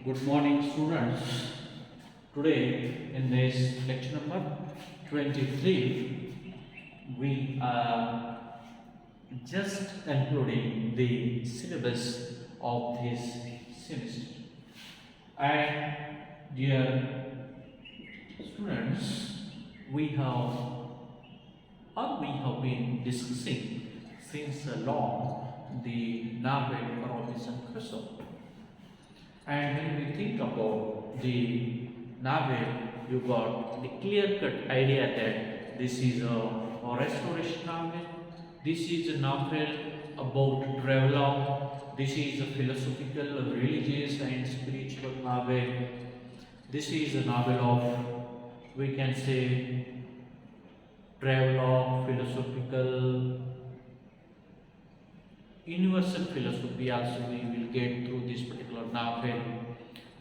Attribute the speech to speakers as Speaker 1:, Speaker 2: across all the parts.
Speaker 1: Good morning, students. Today, in this lecture number 23, we are just concluding the syllabus of this semester. And, dear students, we have been discussing since long the novel Robinson Crusoe. And when we think about the novel, you got the clear-cut idea that this is a restoration novel. This is a novel about travelogue. This is a philosophical, religious, and spiritual novel. This is a novel of, we can say, travelogue, philosophical, universal philosophy also we will get through this particular novel.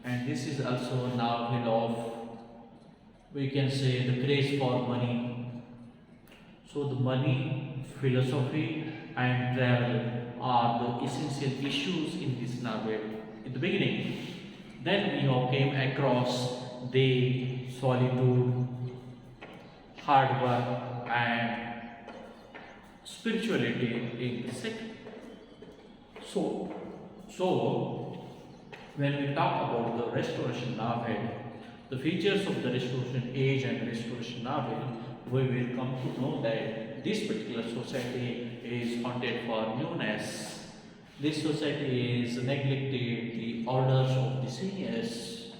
Speaker 1: And this is also a novel of, we can say, the craze for money. So the money, philosophy and travel are the essential issues in this novel in the beginning. Then we have came across the solitude, hard work and spirituality in the second. So when we talk about the restoration novel, the features of the restoration age and restoration novel, we will come to know that this particular society is haunted for newness. This society is neglected the orders of the seniors.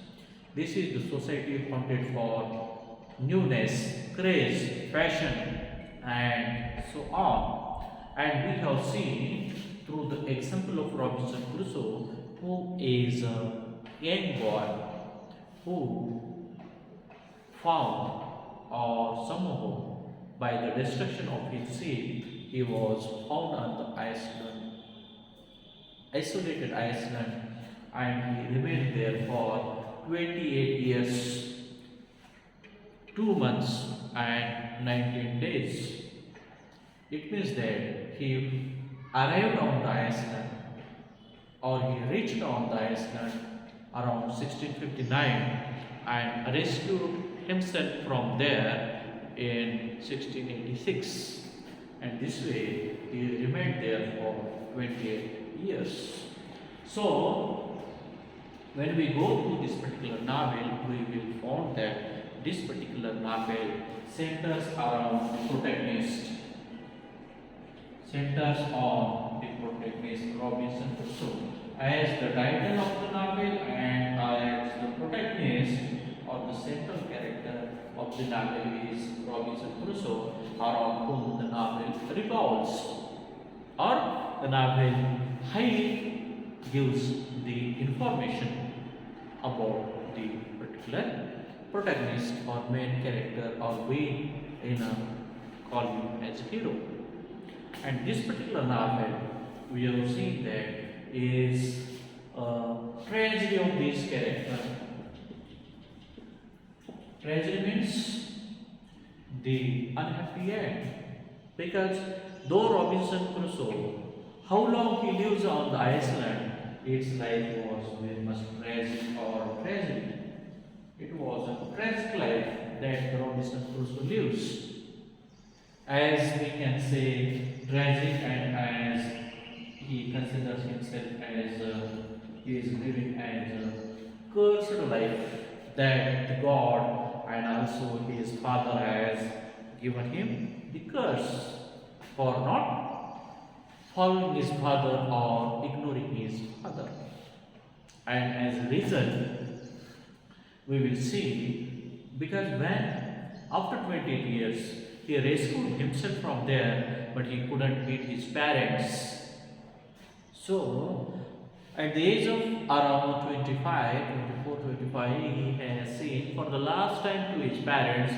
Speaker 1: This is the society haunted for newness, craze, fashion, and so on. And we have seen through the example of Robinson Crusoe, who is a young boy who found or somehow by the destruction of his ship, he was found on the isolated Iceland, and he remained there for 28 years, 2 months and 19 days. It means that he arrived on the Iceland, or he reached on the Iceland around 1659 and rescued himself from there in 1686. And this way he remained there for 28 years. So when we go through this particular novel, we will find that this particular novel centers around the protagonist, centers on the protagonist Robinson Crusoe. As the title of the novel and as the protagonist or the central character of the novel is Robinson Crusoe, around whom the novel revolves, or the novel highly gives the information about the particular protagonist or main character, or we call him as a hero. And this particular novel, we have seen that is a tragedy of this character. Tragedy means the unhappy end, because though Robinson Crusoe, how long he lives on the Iceland, its life was very much tragic or tragedy. It was a tragic life that Robinson Crusoe lives. As we can say, tragic, and as he considers himself as he is living as a cursed life that the God and also his father has given him the curse for not following his father or ignoring his father. And as a result, we will see, because when after 28 years he rescued himself from there, but he couldn't meet his parents. So, at the age of around 24, 25, he has seen for the last time to his parents.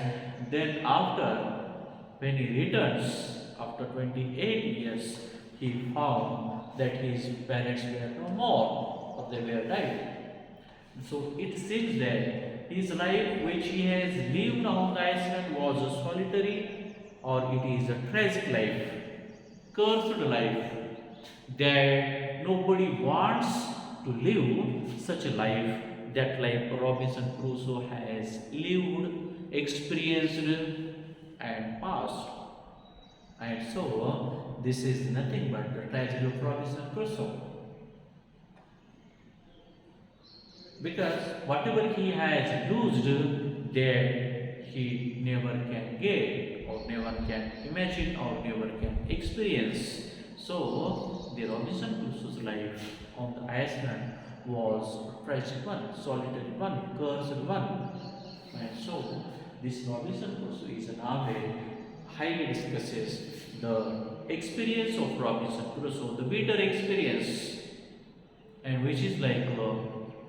Speaker 1: Then after, when he returns, after 28 years, he found that his parents were no more, or they were died. So, it seems that his life which he has lived on the Iceland was a solitary, or it is a tragic life, cursed life, that nobody wants to live such a life that like Robinson Crusoe has lived, experienced, and passed. And so, this is nothing but the tragedy of Robinson Crusoe. Because whatever he has used, that he never can get, or never can imagine, or never can experience. So, the Robinson Crusoe's life on the Iceland was a tragic one, solitary one, cursed one. And so, this Robinson Crusoe is a novel highly discusses the experience of Robinson Crusoe, the bitter experience, and which is like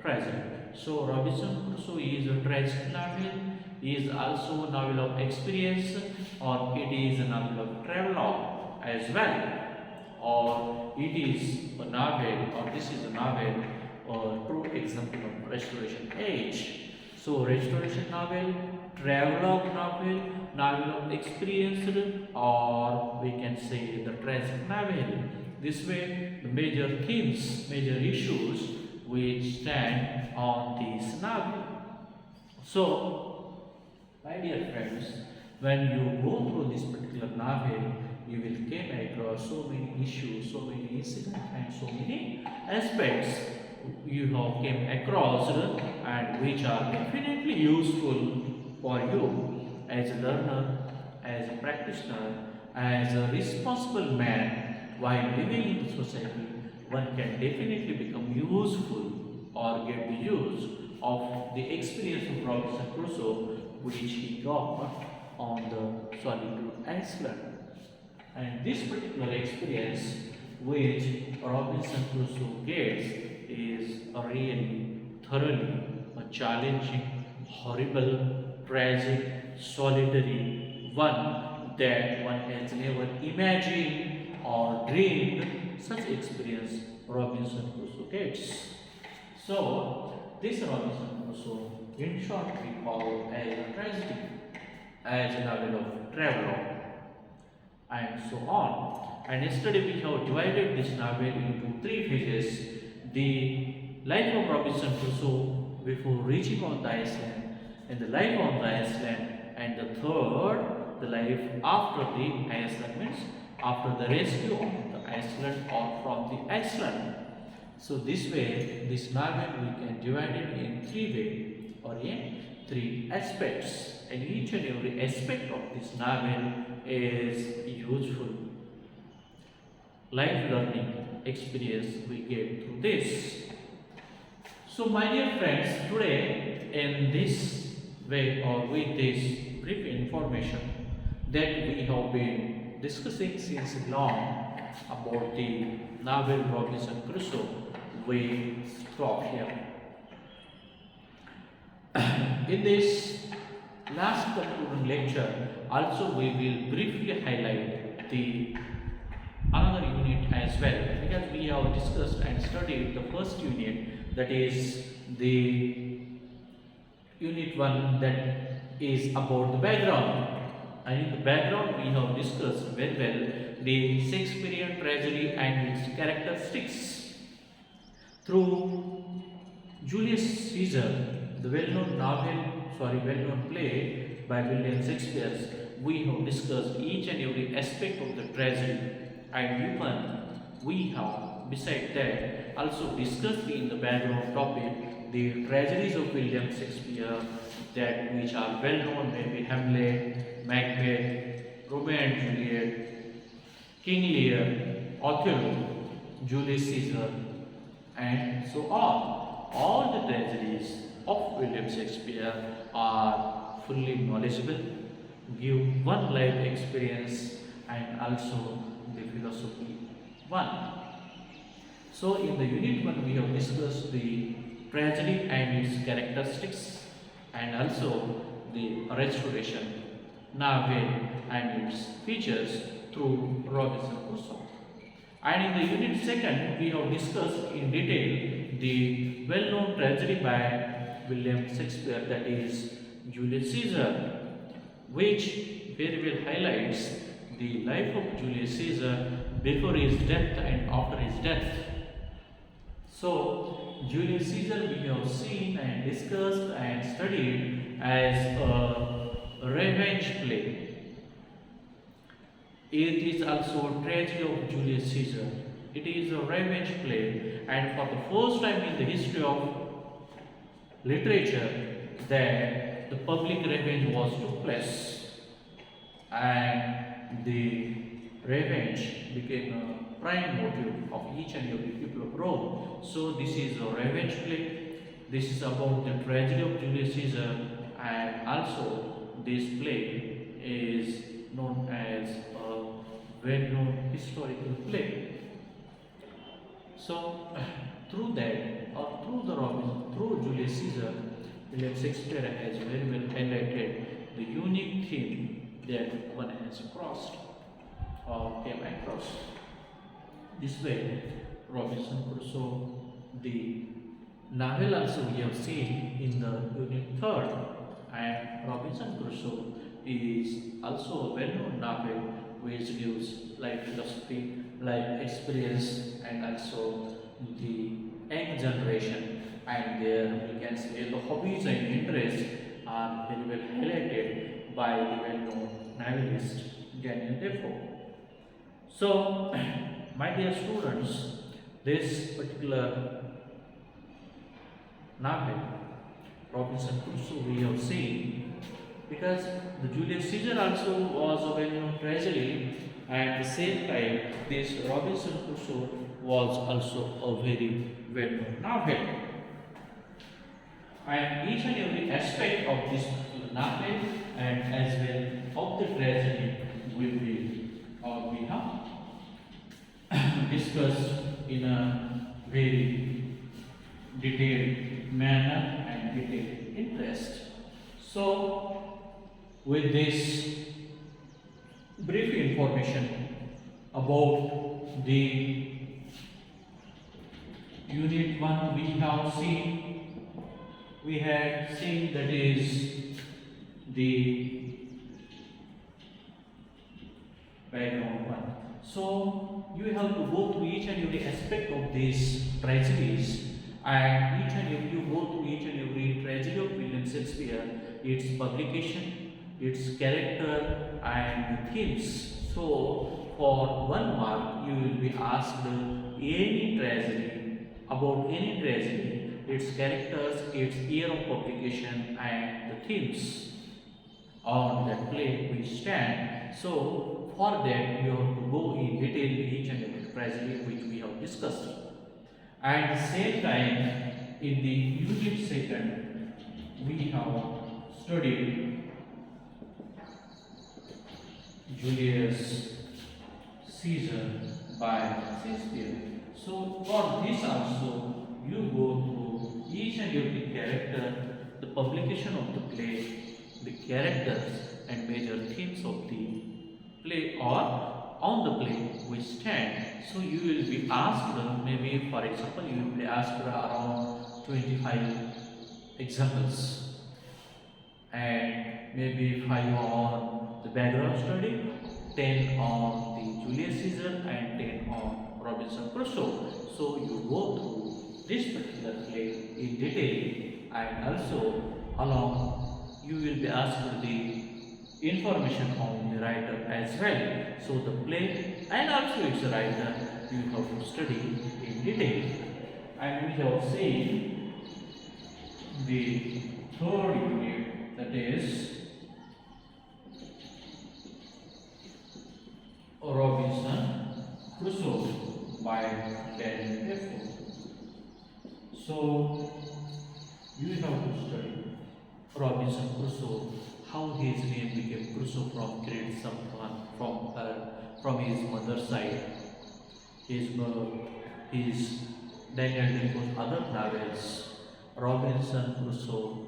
Speaker 1: tragic. So, Robinson Crusoe is a tragic novel, is also a novel of experience, or it is a novel of travelogue as well, or it is a novel, or this is a novel, or true example of Restoration age. So, Restoration novel, travelogue novel, novel of experience, or we can say the tragic novel. This way, the major themes, major issues which stand on this novel. So, my dear friends, when you go through this particular novel, you will come across so many issues, so many incidents, and so many aspects you have came across and which are definitely useful for you as a learner, as a practitioner, as a responsible man while living in the society. One can definitely become useful or get the use of the experience of Robinson Crusoe which he got on the solitary Iceland. And this particular experience which Robinson Crusoe gets is a really thoroughly a challenging, horrible, tragic, solitary one that one has never imagined or dreamed such experience Robinson Crusoe gets. So, this Robinson Crusoe, in short, we call as a tragedy, as a novel of travelogue, and so on. And yesterday we have divided this novel into three phases: the life of Robinson Crusoe before reaching on the Iceland, and the life on the Iceland, and the third, the life after the Iceland, means after the rescue of the Iceland or from the Iceland. So this way, this novel we can divide it in three ways or in three aspects, and each and every aspect of this novel is useful life learning experience we get through this. So my dear friends, today in this way or with this brief information that we have been discussing since long about the novel Robinson Crusoe, we stop here. In this last concluding lecture, also we will briefly highlight the another unit as well, because we have discussed and studied the first unit, that is the unit 1, that is about the background. And in the background we have discussed very well the Shakespearean tragedy and its characteristics. Through Julius Caesar, the well-known play by William Shakespeare, we have discussed each and every aspect of the tragedy, and even we have, beside that, also discussed in the background topic the tragedies of William Shakespeare that which are well known, maybe Hamlet, Macbeth, Romeo and Juliet, King Lear, Othello, Julius Caesar, and so on. All the tragedies of William Shakespeare are fully knowledgeable, give one life experience, and also the philosophy one. So in the unit 1 we have discussed the tragedy and its characteristics, and also the restoration novel and its features through Robinson Crusoe. And in the unit 2 we have discussed in detail the well-known tragedy by William Shakespeare, that is Julius Caesar, which very well highlights the life of Julius Caesar before his death and after his death. So Julius Caesar we have seen and discussed and studied as a revenge play. It is also a tragedy of Julius Caesar. It is a revenge play, and for the first time in the history of literature, that the public revenge was took place, and the revenge became a prime motive of each and every people of Rome. So this is a revenge play. This is about the tragedy of Julius Caesar, and also this play is known as a well-known historical play. So through that, or through the Robinson, through Julius Caesar, William Shakespeare has very well highlighted the unique theme that one has crossed or came across. This way, Robinson Crusoe, the novel also we have seen in the Unit 3rd, and Robinson Crusoe is also a well-known novel which gives life philosophy, life experience, and also the young generation. And there we can say the hobbies and interests are very well highlighted by the well-known novelist Daniel Defoe. So, my dear students, this particular novel, Robinson Crusoe, we have seen because the Julius Caesar also was a well-known tragedy, and at the same time, this Robinson Crusoe was also a very well-known novel. And each and every aspect of this particular novel and as well of the tragedy will be or we have discussed in a very detailed manner and detailed interest. So, with this brief information about the Unit 1 we had seen that is the background one. So you have to go through each and every aspect of these tragedies, and you go through each and every tragedy of William Shakespeare, its publication, its character, and the themes. So for 1 mark, you will be asked any tragedy, about any tragedy, its characters, its year of publication, and the themes on that play we stand. So for that you have to go in detail each and every tragedy which we have discussed. At the same time, in the Unit 2nd, we have studied Julius Caesar by Shakespeare. So for this also, you go through each and every character, the publication of the play, the characters and major themes of the play or on the play we stand. So you will be asked, maybe for example, you will be asked around 25 examples, and maybe 5 on the background study, 10 on the Julius Caesar, and 10 on Robinson Crusoe. So you go through this particular play in detail, and also along you will be asked the information on the writer as well. So the play and also its writer you have to study in detail. And we have seen the 3rd unit, that is Robinson Crusoe by Daniel Defoe. So you have to study Robinson Crusoe, how his name became Crusoe from great someone from his mother's side, his birth, his Daniel Defoe's other novels, Robinson Crusoe,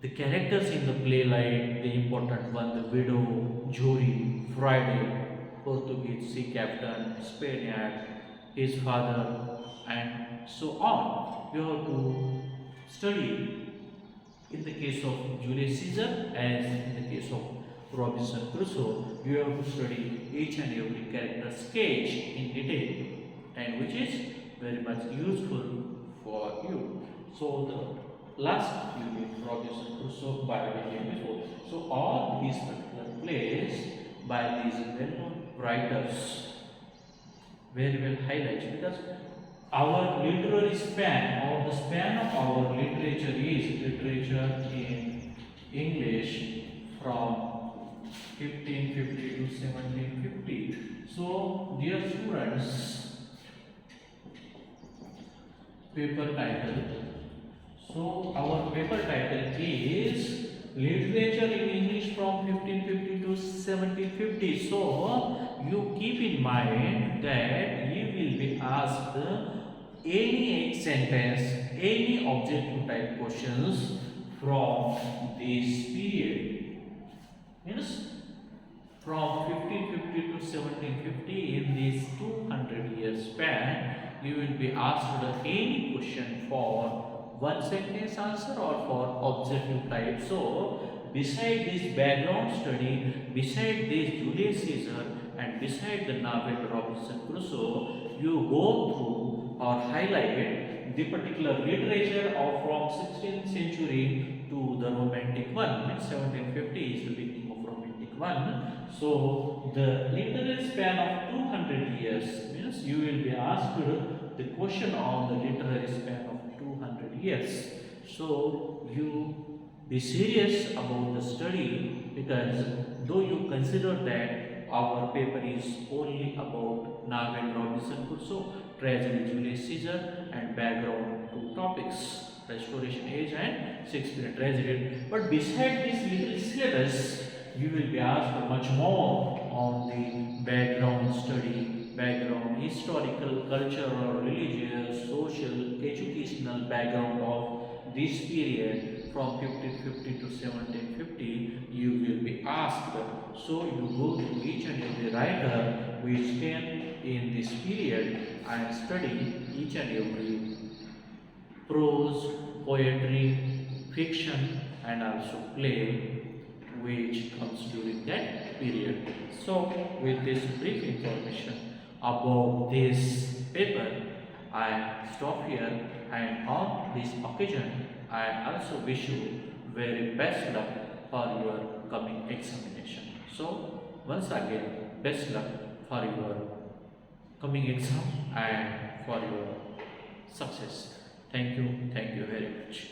Speaker 1: the characters in the play, like the important one, the widow, Jory, Friday, Portuguese sea captain, Spaniard, his father, and so on. You have to study in the case of Julius Caesar as in the case of Robinson Crusoe. You have to study each and every character sketch in detail, and which is very much useful So the last unit, Robinson Crusoe by William Defoe. So all these particular plays by these well-known writers very well highlights, because our literary span or the span of our literature is literature in English from 1550 to 1750. So dear students, paper title. So our paper title is Literature in English from 1550 to 1750. So you keep in mind that you will be asked any sentence, any objective type questions from this period. Means from 1550 to 1750, in this 200 year span, you will be asked any question for one sentence answer or for objective type. So beside this background study, beside this Julius Caesar and beside the novel Robinson Crusoe, you go through or highlight the particular literature of from 16th century to the romantic one. Means 1750 is the beginning of romantic one. So the literary span of 200 years means you will be asked the question on the literary span of 200 years. So you be serious about the study, because though you consider that our paper is only about novel Robinson Crusoe, tragedy Julius Caesar, and background two topics, Restoration Age and Shakespearean tragedy. But beside this little syllabus, you will be asked much more on the background study, background historical, cultural, religious, social, educational background of this period from 1550 to 1750. You will be asked. So you go to each and every writer which came in this period and study each and every prose, poetry, fiction, and also play which comes during that period. So with this brief information about this paper, I stop here, and on this occasion I also wish you very best luck for your coming examination. So once again, best luck for your coming exam and for your success. Thank you very much.